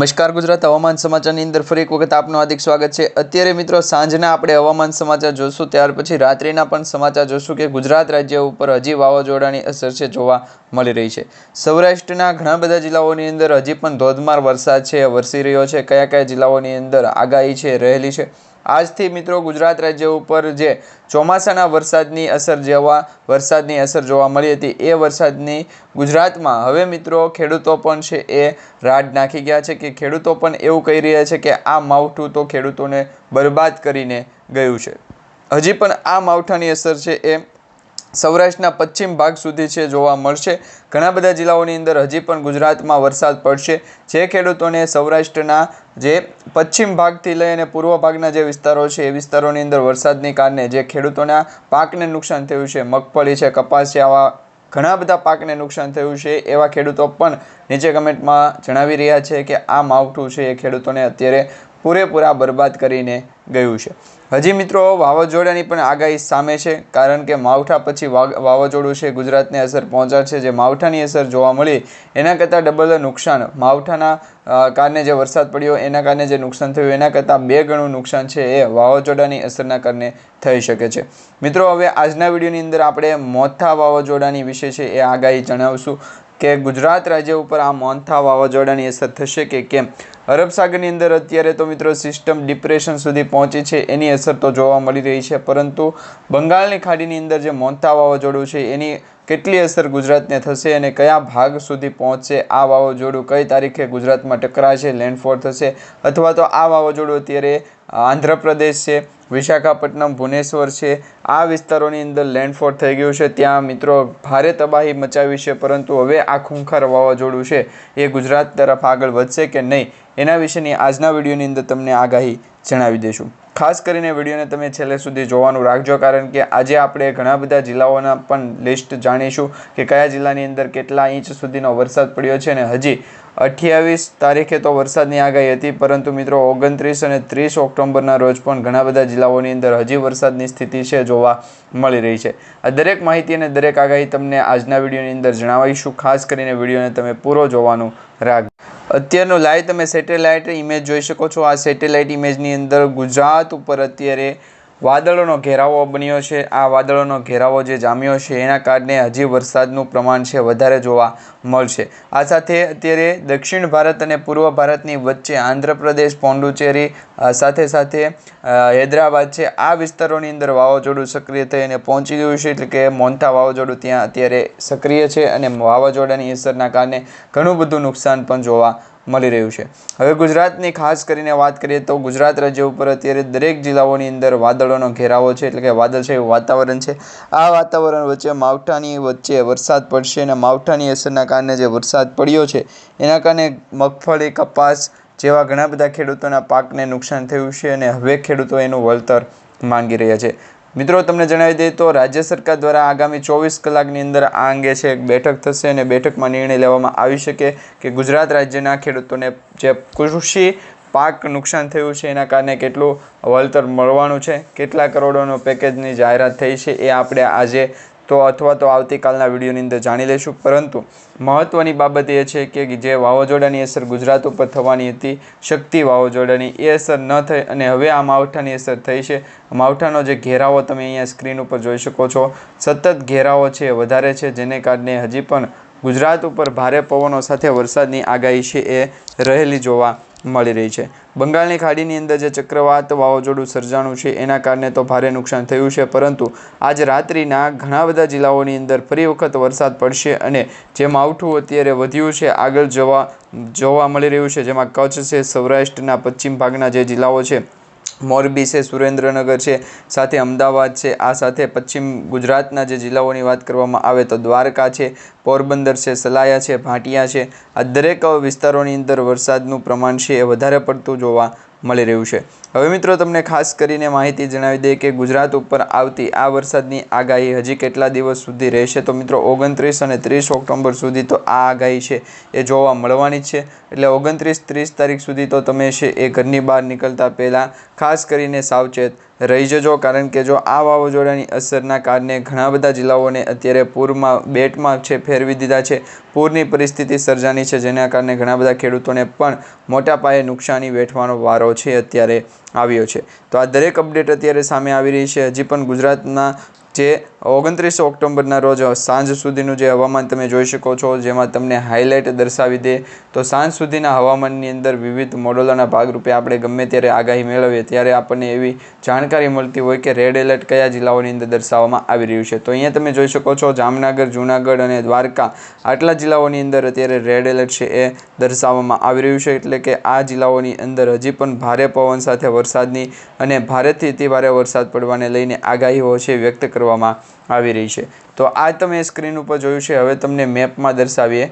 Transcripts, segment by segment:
નમસ્કાર ગુજરાત હવામાન સમાચારની અંદર ફરી એક વખત આપનું હાર્દિક સ્વાગત છે। અત્યારે મિત્રો સાંજના આપણે હવામાન સમાચાર જોશું, ત્યાર પછી રાત્રિના પણ સમાચાર જોશું કે ગુજરાત રાજ્ય ઉપર હજી વાવાઝોડાની અસર છે જોવા મળી રહી છે। સૌરાષ્ટ્રના ઘણા બધા જિલ્લાઓની અંદર હજી પણ ધોધમાર વરસાદ છે વરસી રહ્યો છે। કયા કયા જિલ્લાઓની અંદર આગાહી છે રહેલી છે। આજથી મિત્રો ગુજરાત રાજ્ય ઉપર જે ચોમાસાના વરસાદની અસર જોવા મળી હતી એ વરસાદની ગુજરાતમાં હવે મિત્રો ખેડૂતો પણ છે એ રાડ નાખી ગયા છે કે ખેડૂતો પણ એવું કહી રહ્યા છે કે આ માવઠું તો ખેડૂતોને બરબાદ કરીને ગયું છે। હજી પણ આ માવઠાની અસર છે એ સૌરાષ્ટ્રના પશ્ચિમ ભાગ સુધી છે જોવા મળશે। ઘણા બધા જિલ્લાઓની અંદર હજી પણ ગુજરાતમાં વરસાદ પડશે। જે ખેડૂતોને સૌરાષ્ટ્રના જે પશ્ચિમ ભાગથી લઈ અને પૂર્વ ભાગના જે વિસ્તારો છે એ વિસ્તારોની અંદર વરસાદને કારણે જે ખેડૂતોના પાકને નુકસાન થયું છે, મગફળી છે, કપાસ છે, આવા ઘણા બધા પાકને નુકસાન થયું છે એવા ખેડૂતો પણ નીચે કમેન્ટમાં જણાવી રહ્યા છે કે આ માવઠું છે એ ખેડૂતોને અત્યારે પૂરેપૂરા બરબાદ કરીને ગયું છે। હજી મિત્રો વાવાઝોડાની પણ આગાહી સામે છે, કારણ કે માવઠા પછી વાવાઝોડું છે ગુજરાતને અસર પહોંચાડશે। જે માવઠાની અસર જોવા મળી એના કરતાં ડબલ નુકસાન માવઠાના કારણે જે વરસાદ પડ્યો એના કારણે જે નુકસાન થયું એના કરતાં 2 ગણું નુકસાન છે એ વાવાઝોડાની અસરના કારણે થઈ શકે છે। મિત્રો હવે આજના વિડીયોની અંદર આપણે મોન્થા વાવાઝોડાની વિશે છે એ આગાહી જણાવશું કે ગુજરાત રાજ્ય ઉપર આ મોન્થા વાવાઝોડાની અસર થશે કે કેમ। અરબ સાગરની અંદર અત્યારે તો મિત્રો સિસ્ટમ ડિપ્રેશન સુધી પહોંચી છે, એની અસર તો જોવા મળી રહી છે, પરંતુ બંગાળની ખાડીની અંદર જે મોન્થા વાવાઝોડું છે એની કેટલી અસર ગુજરાતને થશે અને કયા ભાગ સુધી પહોંચશે, આ વાવાઝોડું કઈ તારીખે ગુજરાતમાં ટકરાશે, લેન્ડફોલ થશે, અથવા તો આ વાવાઝોડું અત્યારે આંધ્રપ્રદેશ છે, વિશાખાપટ્ટનમ, ભુવનેશ્વર છે, આ વિસ્તારોની અંદર લેન્ડફોલ થઈ ગયું છે, ત્યાં મિત્રો ભારે તબાહી મચાવી છે, પરંતુ હવે આ ખૂંખાર વાવાઝોડું છે એ ગુજરાત તરફ આગળ વધશે કે નહીં એના વિશેની આજના વિડીયોની અંદર તમને આગાહી જણાવી દઈશું। ખાસ કરીને વિડીયોને તમે છેલ્લે સુધી જોવાનું રાખજો, કારણ કે આજે આપણે ઘણા બધા જિલ્લાઓના પણ લિસ્ટ જાણીશું કે કયા જિલ્લાની અંદર કેટલા ઇંચ સુધીનો વરસાદ પડ્યો છે। અને હજી 28 તારીખે તો વરસાદની આગાહી હતી, પરંતુ મિત્રો 29 અને 30 ઓક્ટોબરના રોજ પણ ઘણા બધા જિલ્લાઓની અંદર હજી વરસાદની સ્થિતિ છે જોવા મળી રહી છે। આ દરેક માહિતી અને દરેક આગાહી તમને આજના વિડીયોની અંદર જણાવીશું। ખાસ કરીને વિડીયોને તમે પૂરો જોવાનું રાખજો। અત્યારનું લાઈવ તમે સેટેલાઇટ ઇમેજ જોઈ શકો છો। આ સેટેલાઇટ ઇમેજની અંદર ગુજરાત ઉપર અત્યારે વાદળોનો ઘેરાવો બન્યો છે। આ વાદળોનો ઘેરાવો જે જામ્યો છે એના કારણે હજી વરસાદનું પ્રમાણ છે વધારે જોવા મળશે। આ સાથે અત્યારે દક્ષિણ ભારત અને પૂર્વ ભારતની વચ્ચે આંધ્રપ્રદેશ, પોંડુચેરી સાથે સાથે હૈદરાબાદ છે, આ વિસ્તારોની અંદર વાવાઝોડું સક્રિય થઈ અને પહોંચી ગયું છે, એટલે કે મોન્થા વાવાઝોડું ત્યાં અત્યારે સક્રિય છે અને વાવાઝોડાની અસરના કારણે ઘણું બધું નુકસાન પણ જોવા મળી રહ્યું છે। હવે ગુજરાતની ખાસ કરીને વાત કરીએ તો ગુજરાત રાજ્ય ઉપર અત્યારે દરેક જિલ્લાઓની અંદર વાદળોનો ઘેરાવો છે, એટલે કે વાદળછાયું વાતાવરણ છે। આ વાતાવરણ વચ્ચે માવઠાની વચ્ચે વરસાદ પડશે અને માવઠાની અસરના કારણે જે વરસાદ પડ્યો છે એના કારણે મગફળી, કપાસ જેવા ઘણા બધા ખેડૂતોના પાકને નુકસાન થયું છે અને હવે ખેડૂતો એનું વળતર માંગી રહ્યા છે। મિત્રો તમને જણાવી દઈએ તો રાજ્ય સરકાર દ્વારા આગામી 24 કલાકની અંદર આ અંગે છે એક બેઠક થશે અને બેઠકમાં નિર્ણય લેવામાં આવી શકે કે ગુજરાત રાજ્યના ખેડૂતોને જે કૃષિ પાક નુકસાન થયું છે એના કારણે કેટલું વળતર મળવાનું છે, કેટલા કરોડોનો પેકેજની જાહેરાત થઈ છે એ આપણે આજે તો અથવા તો આવતીકાલના વિડીયોની અંદર જાણી લઈશું। પરંતુ મહત્ત્વની બાબત એ છે કે જે વાવાઝોડાની અસર ગુજરાત ઉપર થવાની હતી, શક્તિ વાવાઝોડાની, એ અસર ન થઈ અને હવે આ માવઠાની અસર થઈ છે। માવઠાનો જે ઘેરાવો તમે અહીંયા સ્ક્રીન ઉપર જોઈ શકો છો, સતત ઘેરાવો છે વધારે છે, જેને કારણે હજી પણ ગુજરાત ઉપર ભારે પવનો સાથે વરસાદની આગાહી છે એ રહેલી જોવા મળી રહી છે। બંગાળની ખાડીની અંદર જે ચક્રવાત વાવાઝોડું સર્જાણું છે એના કારણે તો ભારે નુકસાન થયું છે, પરંતુ આજ રાત્રિના ઘણા બધા જિલ્લાઓની અંદર ફરી વખત વરસાદ પડશે અને જે માવઠું અત્યારે વધ્યું છે આગળ જોવા મળી રહ્યું છે, જેમાં કચ્છ છે, સૌરાષ્ટ્રના પશ્ચિમ ભાગના જે જિલ્લાઓ છે, મોરબી છે, સુરેન્દ્રનગર છે, સાથે અમદાવાદ છે, આ સાથે પશ્ચિમ ગુજરાતના જે જિલ્લાઓની વાત કરવામાં આવે તો દ્વારકા છે, પોરબંદર છે, સલાયા છે, ભાટિયા છે, આ દરેક વિસ્તારોની અંદર વરસાદનું પ્રમાણ છે એ વધારે પડતું જોવા મળી રહ્યું છે। હવે મિત્રો તમને ખાસ કરીને માહિતી જણાવી દઈએ કે ગુજરાત ઉપર આવતી આ વરસાદની આગાહી હજી કેટલા દિવસ સુધી રહેશે। તો મિત્રો 29 અને 30 ઓક્ટોબર સુધી તો આ આગાહી છે એ જોવા મળવાની જ છે, એટલે 29-30 તારીખ સુધી તો તમે છે એ ઘરની બહાર નીકળતા પહેલાં ખાસ કરીને સાવચેત રહી જજો, કારણ કે જો આ વાવાઝોડાની અસરના કારણે ઘણા બધા જિલ્લાઓને અત્યારે પૂરમાં બેટમાં છે ફેરવી દીધા છે. પૂરની પરિસ્થિતિ સર્જાની છે, જેના કારણે ઘણા બધા ખેડૂતોને પણ મોટા પાયે નુકસાની વેઠવાનો વારો છે અત્યારે આવ્યો છે. તો આ દરેક અપડેટ અત્યારે સામે આવી રહી છે. હજી પણ ગુજરાતના જે 29 ઓક્ટોબરના રોજ સાંજ સુધીનું જે હવામાન તમે જોઈ શકો છો, જેમાં તમને હાઇલાઇટ દર્શાવી દે તો સાંજ સુધીના હવામાનની અંદર વિવિધ મોડલોના ભાગરૂપે આપણે ગમે ત્યારે આગાહી મેળવીએ ત્યારે આપણને એવી જાણકારી મળતી હોય કે રેડ એલર્ટ કયા જિલ્લાઓની અંદર દર્શાવવામાં આવી રહ્યું છે. તો અહીંયા તમે જોઈ શકો છો જામનગર, જૂનાગઢ અને દ્વારકા આટલા જિલ્લાઓની અંદર અત્યારે રેડ એલર્ટ છે એ દર્શાવવામાં આવી રહ્યું છે. એટલે કે આ જિલ્લાઓની અંદર હજી પણ ભારે પવન સાથે વરસાદની અને ભારેથી અતિ ભારે વરસાદ પડવાને લઈને આગાહીઓ છે વ્યક્ત કરવામાં આવી રહી છે. તો આ તમે સ્ક્રીન ઉપર જોયું છે. હવે તમને મેપમાં દર્શાવીએ.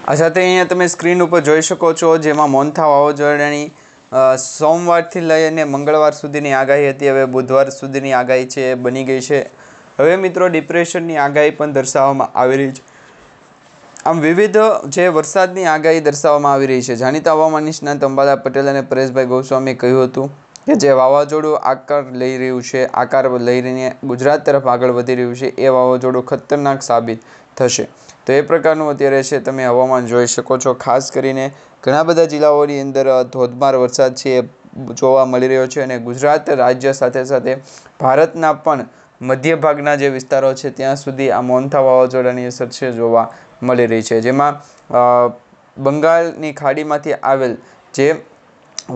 આ સાથે અહીંયા તમે સ્ક્રીન ઉપર જોઈ શકો છો, જેમાં મોન્થા વાવાઝોડાની સોમવારથી લઈને મંગળવાર સુધીની આગાહી હતી. હવે બુધવાર સુધીની આગાહી છે એ બની ગઈ છે. હવે મિત્રો ડિપ્રેશનની આગાહી પણ દર્શાવવામાં આવી રહી છે. આમ વિવિધ જે વરસાદની આગાહી દર્શાવવામાં આવી રહી છે. જાણીતા હવામાન નિષ્ણાત અંબાલા પટેલ અને પરેશભાઈ ગોસ્વામીએ કહ્યું હતું કે જે વાવાઝોડું આકાર લઈ રહીને ગુજરાત તરફ આગળ વધી રહ્યું છે, એ વાવાઝોડું ખતરનાક સાબિત થશે. તો એ પ્રકારનું અત્યારે છે તમે હવામાન જોઈ શકો છો. ખાસ કરીને ઘણા બધા જિલ્લાઓની અંદર ધોધમાર વરસાદ છે એ જોવા મળી રહ્યો છે અને ગુજરાત રાજ્ય સાથે સાથે ભારતના પણ મધ્ય ભાગના જે વિસ્તારો છે ત્યાં સુધી આ મોન્થા વાવાઝોડાની અસર છે જોવા મળી રહી છે. જેમાં બંગાળની ખાડીમાંથી આવેલ જે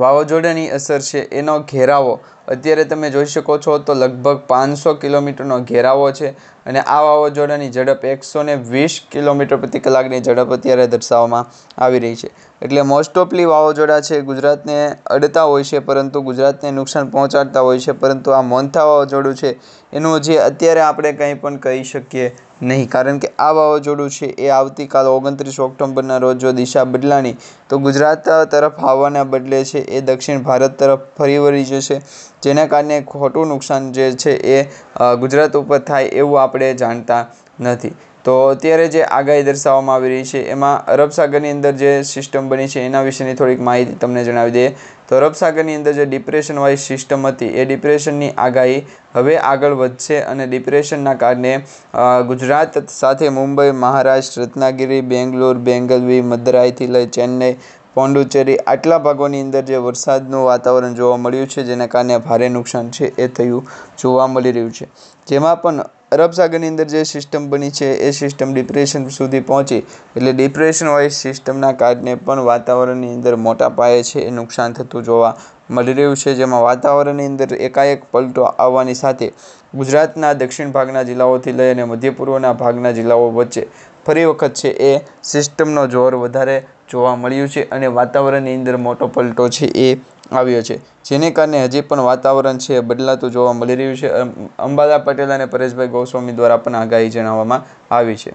વાવાઝોડાની અસર છે એનો ઘેરાવો અત્યારે તમે જોઈ શકો છો તો લગભગ 500 કિલોમીટરનો ઘેરાવો છે અને આ વાવાઝોડાની ઝડપ 120 કિલોમીટર પ્રતિ કલાકની ઝડપ અત્યારે દર્શાવવામાં આવી રહી છે. એટલે મોસ્ટ ઓફલી વાવાઝોડા છે ગુજરાતને અડતા હોય છે, પરંતુ ગુજરાતને નુકસાન પહોંચાડતા હોય છે. પરંતુ આ મોન્થા વાવાઝોડું છે એનું જે અત્યારે આપણે કંઈ પણ કહી શકીએ નહીં, કારણ કે આ વાવાઝોડું છે એ આવતીકાલ 29 ઓક્ટોબરના રોજ જો દિશા બદલાની તો ગુજરાત તરફ આવવાના બદલે છે એ દક્ષિણ ભારત તરફ ફરી વળી જશે, જેના કારણે ખોટું નુકસાન જે છે એ ગુજરાત ઉપર થાય એવું આપણે જાણતા નથી. તો અત્યારે જે આગાહી દર્શાવવામાં આવી રહી છે એમાં અરબ સાગરની અંદર જે સિસ્ટમ બની છે એના વિશેની થોડીક માહિતી તમને જણાવી દઈએ. તો અરબ સાગરની અંદર જે ડિપ્રેશન વાઇઝ સિસ્ટમ હતી એ ડિપ્રેશનની આગાહી હવે આગળ વધશે અને ડિપ્રેશનના કારણે ગુજરાત સાથે મુંબઈ, મહારાષ્ટ્ર, રત્નાગિરી, બેંગ્લોર, બેંગલવી, મદરાઈથી લઈ ચેન્નઈ, પોંડુચેરી આટલા ભાગોની અંદર જે વરસાદનું વાતાવરણ જોવા મળ્યું છે, જેના કારણે ભારે નુકસાન છે એ થયું જોવા મળી રહ્યું છે. જેમાં પણ અરબ સાગરની અંદર જે સિસ્ટમ બની છે એ સિસ્ટમ ડિપ્રેશન સુધી પહોંચી, એટલે ડિપ્રેશન વાઇઝ સિસ્ટમના કારણે પણ વાતાવરણની અંદર મોટા પાયે છે એ નુકસાન થતું જોવા મળી રહ્યું છે. જેમાં વાતાવરણની અંદર એકાએક પલટો આવવાની સાથે ગુજરાતના દક્ષિણ ભાગના જિલ્લાઓથી લઈ અને મધ્ય પૂર્વના ભાગના જિલ્લાઓ વચ્ચે ફરી વખત છે એ સિસ્ટમનો જોર વધારે જોવા મળ્યું છે અને વાતાવરણની અંદર મોટો પલટો છે એ આવ્યો છે, જેને કારણે હજી પણ વાતાવરણ છે બદલાતું જોવા મળી રહ્યું છે. અંબાલા પટેલ અને પરેશભાઈ ગોસ્વામી દ્વારા પણ આગાહી જણાવવામાં આવી છે.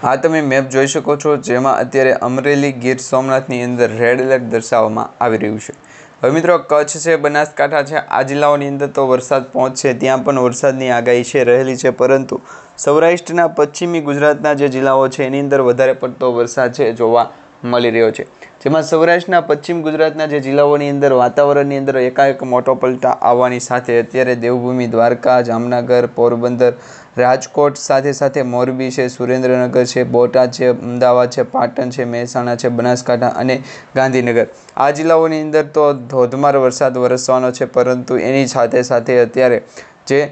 આ તમે મેપ જોઈ શકો છો, જેમાં અત્યારે અમરેલી, ગીર સોમનાથની અંદર રેડ એલર્ટ દર્શાવવામાં આવી રહ્યું છે. હવે મિત્રો કચ્છ છે, બનાસકાંઠા છે, આ જિલ્લાઓની અંદર તો વરસાદ પહોંચશે, ત્યાં પણ વરસાદની આગાહી છે રહેલી છે. પરંતુ સૌરાષ્ટ્રના પશ્ચિમી ગુજરાતના જે જિલ્લાઓ છે એની અંદર વધારે પડતો વરસાદ છે જોવા મળી રહ્યો છે. જેમાં સૌરાષ્ટ્રના પશ્ચિમ ગુજરાતના જે જિલ્લાઓની અંદર વાતાવરણની અંદર એકાએક મોટો પલટા આવવાની સાથે અત્યારે દેવભૂમિ, દ્વારકા, જામનગર, પોરબંદર, રાજકોટ સાથે સાથે મોરબી છે, સુરેન્દ્રનગર છે, બોટાદ છે, અમદાવાદ છે, પાટણ છે, મહેસાણા છે, બનાસકાંઠા અને ગાંધીનગર આ જિલ્લાઓની અંદર તો ધોધમાર વરસાદ વરસવાનો છે. પરંતુ એની સાથે સાથે અત્યારે જે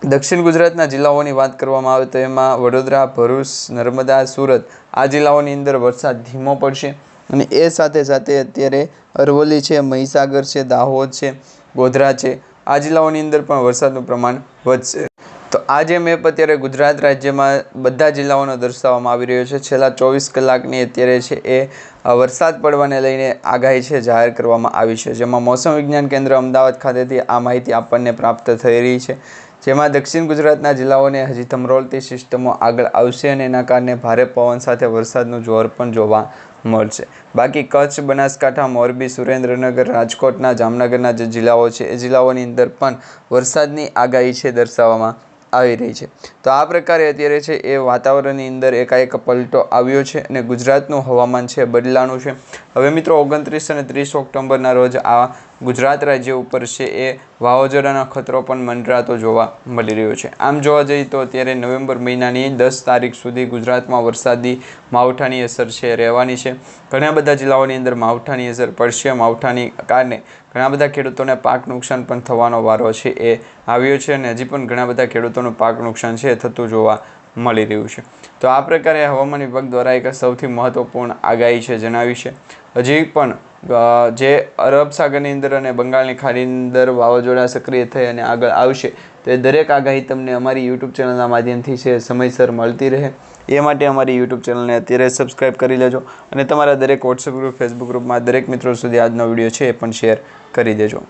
દક્ષિણ ગુજરાતના જિલ્લાઓની વાત કરવામાં આવે તો એમાં વડોદરા, ભરૂચ, નર્મદા, સુરત આ જિલ્લાઓની અંદર વરસાદ ધીમો પડશે અને એ સાથે સાથે અત્યારે અરવલ્લી છે, મહીસાગર છે, દાહોદ છે, ગોધરા છે આ જિલ્લાઓની અંદર પણ વરસાદનું પ્રમાણ વધશે. તો આ જે મેપ અત્યારે ગુજરાત રાજ્યમાં બધા જિલ્લાઓનો દર્શાવવામાં આવી રહ્યો છે, છેલ્લા 24 કલાકની અત્યારે છે એ વરસાદ પડવાને લઈને આગાહી છે જાહેર કરવામાં આવી છે. જેમાં મોસમ વિજ્ઞાન કેન્દ્ર અમદાવાદ ખાતેથી આ માહિતી આપણને પ્રાપ્ત થઈ રહી છે. જેમાં દક્ષિણ ગુજરાતના જિલ્લાઓને હજી થમરોળતી સિસ્ટમો આગળ આવશે અને એના કારણે ભારે પવન સાથે વરસાદનું જોર પણ જોવા મળશે. બાકી કચ્છ, બનાસકાંઠા, મોરબી, સુરેન્દ્રનગર, રાજકોટના, જામનગરના જે જિલ્લાઓ છે એ જિલ્લાઓની અંદર પણ વરસાદની આગાહી છે દર્શાવવામાં આવી રહી છે. તો આ પ્રકારે અત્યારે છે એ વાતાવરણની અંદર એકાએક પલટો આવ્યો છે અને ગુજરાતનું હવામાન છે બદલાનું છે. હવે મિત્રો 29 અને 30 ઓક્ટોબરના રોજ આ ગુજરાત રાજ્ય ઉપર છે એ વાવાઝોડાનો ખતરો પણ મંડરાતો જોવા મળી રહ્યો છે. આમ જોવા જઈએ તો અત્યારે નવેમ્બર મહિનાની 10 તારીખ સુધી ગુજરાતમાં વરસાદી માવઠાની અસર છે રહેવાની છે. ઘણા બધા જિલ્લાઓની અંદર માવઠાની અસર પડશે. માવઠાની કારણે ઘણા બધા ખેડૂતોને પાક નુકસાન પણ થવાનો વારો છે એ આવ્યો છે અને હજી પણ ઘણા બધા ખેડૂતોનું પાક નુકસાન છે થતું જોવા મળી રહ્યું છે. તો આ પ્રકારે હવામાન વિભાગ દ્વારા એક સૌથી મહત્વપૂર્ણ આગાહી છે જણાવી છે. હજી પણ જે અરબ સાગરની અંદર અને બંગાળની ખાડીની અંદર વાવાઝોડા સક્રિય થઈ અને આગળ આવશે તો એ દરેક આગાહી તમને અમારી યુટ્યુબ ચેનલના માધ્યમથી છે સમયસર મળતી રહે એ માટે અમારી યુટ્યુબ ચેનલને અત્યારે સબસ્ક્રાઈબ કરી લેજો અને તમારા દરેક વોટ્સએપ ગ્રુપ, ફેસબુક ગ્રુપમાં દરેક મિત્રો સુધી આજનો વિડીયો છે એ પણ શેર કરી દેજો.